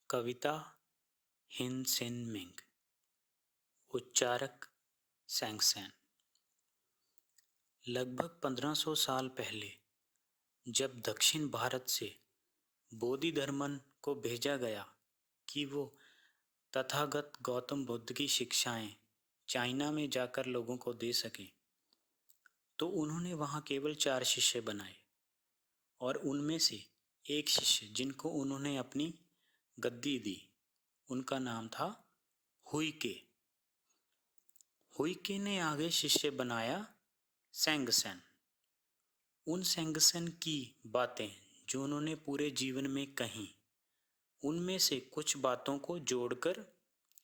कविता हिन सेन मिंग। उच्चारक सैंगसेन। लगभग 1500 साल पहले जब दक्षिण भारत से बोधिधर्मन को भेजा गया कि वो तथागत गौतम बुद्ध की शिक्षाएं चाइना में जाकर लोगों को दे सकें, तो उन्होंने वहाँ केवल 4 शिष्य बनाए और उनमें से एक शिष्य जिनको उन्होंने अपनी गद्दी दी, उनका नाम था हुइके। हुइके ने आगे शिष्य बनाया सैंगसेन। उन सैंगसेन की बातें जो उन्होंने पूरे जीवन में कहीं, उनमें से कुछ बातों को जोड़कर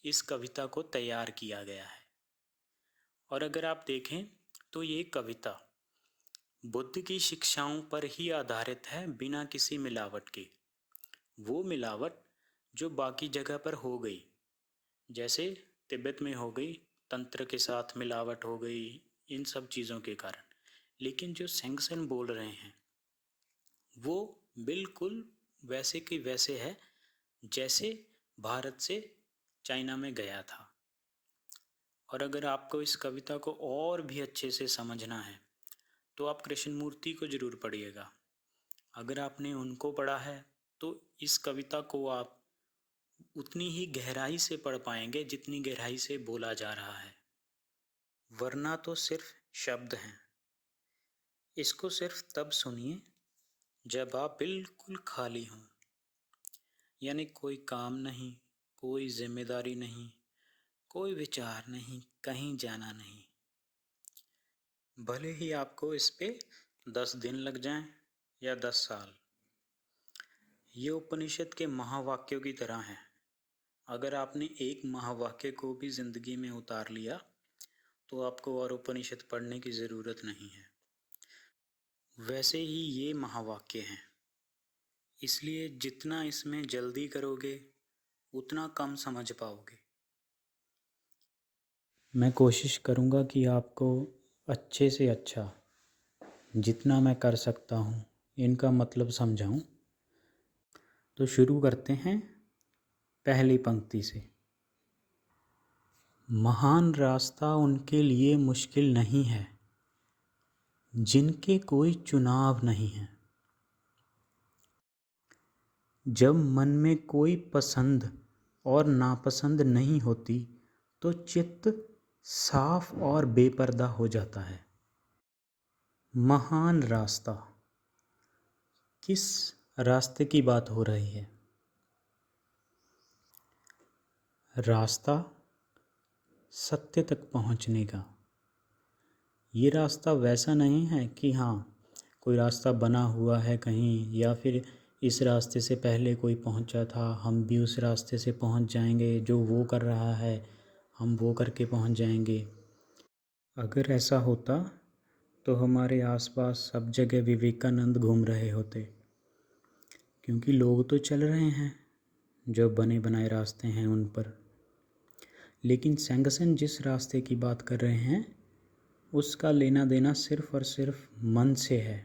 इस कविता को तैयार किया गया है। और अगर आप देखें तो ये कविता बुद्ध की शिक्षाओं पर ही आधारित है, बिना किसी मिलावट के। वो मिलावट जो बाकी जगह पर हो गई, जैसे तिब्बत में हो गई, तंत्र के साथ मिलावट हो गई, इन सब चीज़ों के कारण। लेकिन जो सैंगसेन बोल रहे हैं वो बिल्कुल वैसे के वैसे है जैसे भारत से चाइना में गया था। और अगर आपको इस कविता को और भी अच्छे से समझना है तो आप कृष्णमूर्ति को जरूर पढ़िएगा। अगर आपने उनको पढ़ा है तो इस कविता को आप उतनी ही गहराई से पढ़ पाएंगे जितनी गहराई से बोला जा रहा है, वरना तो सिर्फ शब्द हैं। इसको सिर्फ तब सुनिए जब आप बिल्कुल खाली हों, यानी कोई काम नहीं, कोई जिम्मेदारी नहीं, कोई विचार नहीं, कहीं जाना नहीं। भले ही आपको इस पे 10 दिन लग जाएं या 10 साल। ये उपनिषद के महावाक्यों की तरह है। अगर आपने एक महावाक्य को भी जिंदगी में उतार लिया तो आपको और उपनिषद पढ़ने की ज़रूरत नहीं है। वैसे ही ये महावाक्य हैं, इसलिए जितना इसमें जल्दी करोगे उतना कम समझ पाओगे। मैं कोशिश करूँगा कि आपको अच्छे से अच्छा, जितना मैं कर सकता हूँ, इनका मतलब समझाऊँ। तो शुरू करते हैं पहली पंक्ति से। महान रास्ता उनके लिए मुश्किल नहीं है जिनके कोई चुनाव नहीं है। जब मन में कोई पसंद और नापसंद नहीं होती तो चित्त साफ और बेपर्दा हो जाता है। महान रास्ता, किस रास्ते की बात हो रही है? रास्ता सत्य तक पहुंचने का। ये रास्ता वैसा नहीं है कि हाँ कोई रास्ता बना हुआ है कहीं, या फिर इस रास्ते से पहले कोई पहुंचा था, हम भी उस रास्ते से पहुंच जाएंगे, जो वो कर रहा है हम वो करके पहुंच जाएंगे। अगर ऐसा होता तो हमारे आसपास सब जगह विवेकानंद घूम रहे होते, क्योंकि लोग तो चल रहे हैं जो बने बनाए रास्ते हैं उन पर। लेकिन सैंगसेन जिस रास्ते की बात कर रहे हैं उसका लेना देना सिर्फ और सिर्फ मन से है।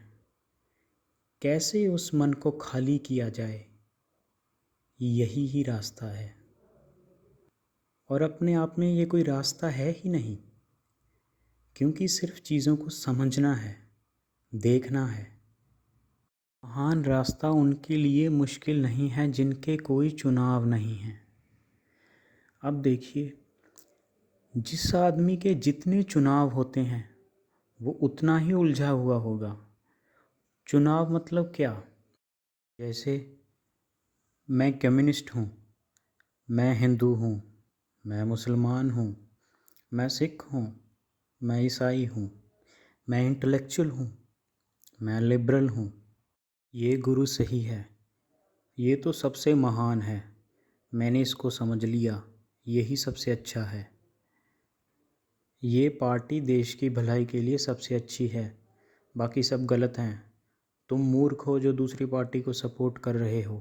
कैसे उस मन को खाली किया जाए, यही ही रास्ता है। और अपने आप में ये कोई रास्ता है ही नहीं, क्योंकि सिर्फ चीज़ों को समझना है, देखना है। महान रास्ता उनके लिए मुश्किल नहीं है जिनके कोई चुनाव नहीं है। अब देखिए, जिस आदमी के जितने चुनाव होते हैं वो उतना ही उलझा हुआ होगा। चुनाव मतलब क्या? जैसे मैं कम्युनिस्ट हूँ, मैं हिंदू हूँ, मैं मुसलमान हूँ, मैं सिख हूँ, मैं ईसाई हूँ, मैं इंटेलेक्चुअल हूँ, मैं लिबरल हूँ। ये गुरु सही है, ये तो सबसे महान है, मैंने इसको समझ लिया, यही सबसे अच्छा है। ये पार्टी देश की भलाई के लिए सबसे अच्छी है, बाकी सब गलत हैं। तुम मूर्ख हो जो दूसरी पार्टी को सपोर्ट कर रहे हो।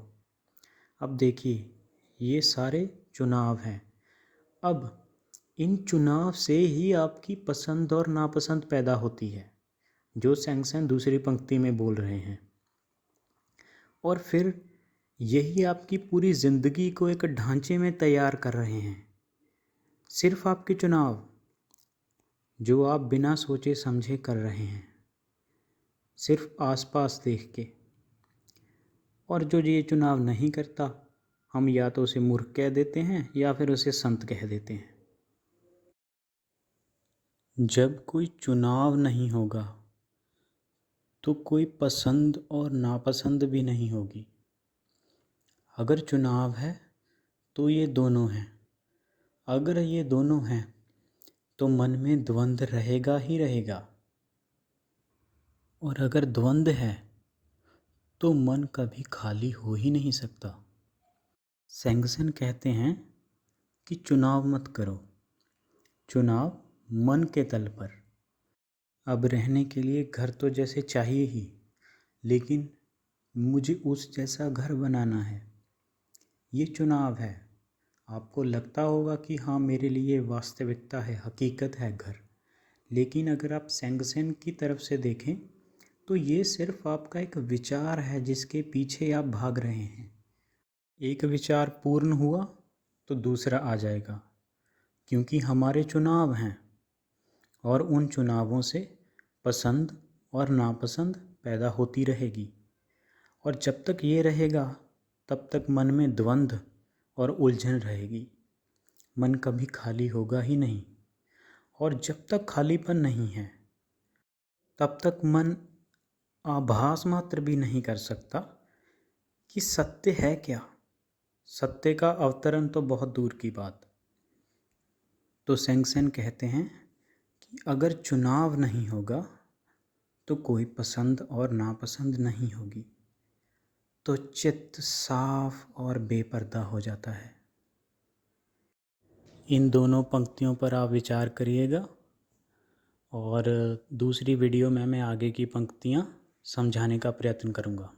अब देखिए, ये सारे चुनाव हैं। अब इन चुनाव से ही आपकी पसंद और नापसंद पैदा होती है, जो सैंगसेन दूसरी पंक्ति में बोल रहे हैं। और फिर यही आपकी पूरी ज़िंदगी को एक ढांचे में तैयार कर रहे हैं। सिर्फ आपके चुनाव जो आप बिना सोचे समझे कर रहे हैं, सिर्फ आसपास देख के। और जो ये चुनाव नहीं करता, हम या तो उसे मूर्ख कह देते हैं या फिर उसे संत कह देते हैं। जब कोई चुनाव नहीं होगा तो कोई पसंद और नापसंद भी नहीं होगी। अगर चुनाव है तो ये दोनों हैं। अगर ये दोनों हैं तो मन में द्वंद्व रहेगा ही रहेगा, और अगर द्वंद्व है तो मन कभी खाली हो ही नहीं सकता। सेंगसन कहते हैं कि चुनाव मत करो, चुनाव मन के तल पर। अब रहने के लिए घर तो जैसे चाहिए ही, लेकिन मुझे उस जैसा घर बनाना है। ये चुनाव है। आपको लगता होगा कि हाँ, मेरे लिए वास्तविकता है, हकीकत है घर। लेकिन अगर आप सेंगसेन की तरफ से देखें तो ये सिर्फ आपका एक विचार है जिसके पीछे आप भाग रहे हैं। एक विचार पूर्ण हुआ तो दूसरा आ जाएगा, क्योंकि हमारे चुनाव हैं और उन चुनावों से पसंद और नापसंद पैदा होती रहेगी। और जब तक ये रहेगा तब तक मन में द्वंद्व और उलझन रहेगी। मन कभी खाली होगा ही नहीं। और जब तक खालीपन नहीं है तब तक मन आभास मात्र भी नहीं कर सकता कि सत्य है क्या। सत्य का अवतरण तो बहुत दूर की बात। तो सेंगसेन कहते हैं कि अगर चुनाव नहीं होगा तो कोई पसंद और नापसंद नहीं होगी। तो चित्त साफ और बेपर्दा हो जाता है। इन दोनों पंक्तियों पर आप विचार करिएगा, और दूसरी वीडियो में मैं आगे की पंक्तियाँ समझाने का प्रयत्न करूँगा।